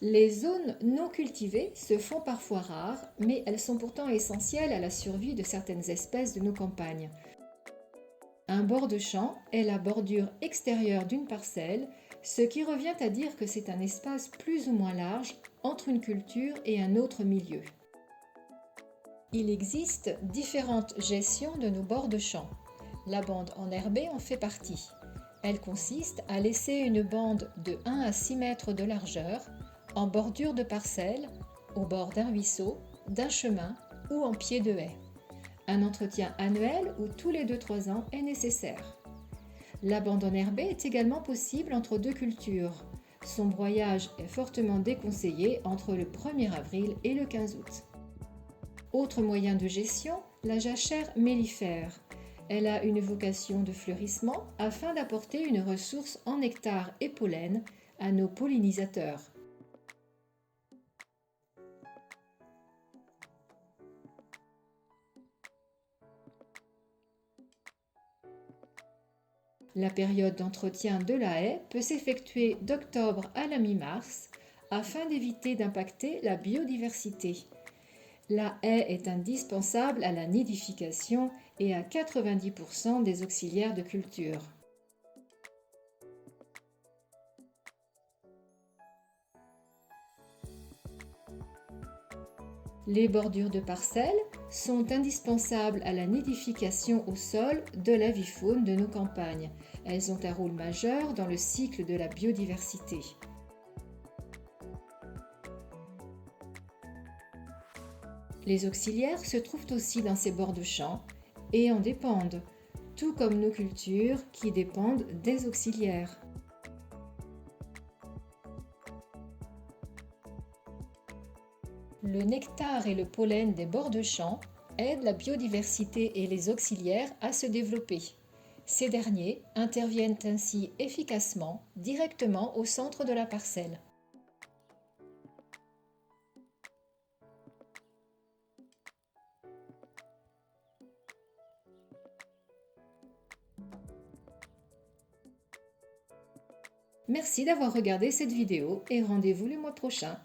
Les zones non cultivées se font parfois rares, mais elles sont pourtant essentielles à la survie de certaines espèces de nos campagnes. Un bord de champ est la bordure extérieure d'une parcelle, ce qui revient à dire que c'est un espace plus ou moins large entre une culture et un autre milieu. Il existe différentes gestions de nos bords de champ. La bande enherbée en fait partie. Elle consiste à laisser une bande de 1 à 6 mètres de largeur en bordure de parcelle, au bord d'un ruisseau, d'un chemin ou en pied de haie. Un entretien annuel ou tous les 2-3 ans est nécessaire. La bande enherbée est également possible entre deux cultures. Son broyage est fortement déconseillé entre le 1er avril et le 15 août. Autre moyen de gestion, la jachère mellifère. Elle a une vocation de fleurissement afin d'apporter une ressource en nectar et pollen à nos pollinisateurs. La période d'entretien de la haie peut s'effectuer d'octobre à la mi-mars afin d'éviter d'impacter la biodiversité. La haie est indispensable à la nidification et à 90% des auxiliaires de culture. Les bordures de parcelles sont indispensables à la nidification au sol de l'avifaune de nos campagnes. Elles ont un rôle majeur dans le cycle de la biodiversité. Les auxiliaires se trouvent aussi dans ces bords de champ et en dépendent, tout comme nos cultures qui dépendent des auxiliaires. Le nectar et le pollen des bords de champ aident la biodiversité et les auxiliaires à se développer. Ces derniers interviennent ainsi efficacement directement au centre de la parcelle. Merci d'avoir regardé cette vidéo et rendez-vous le mois prochain.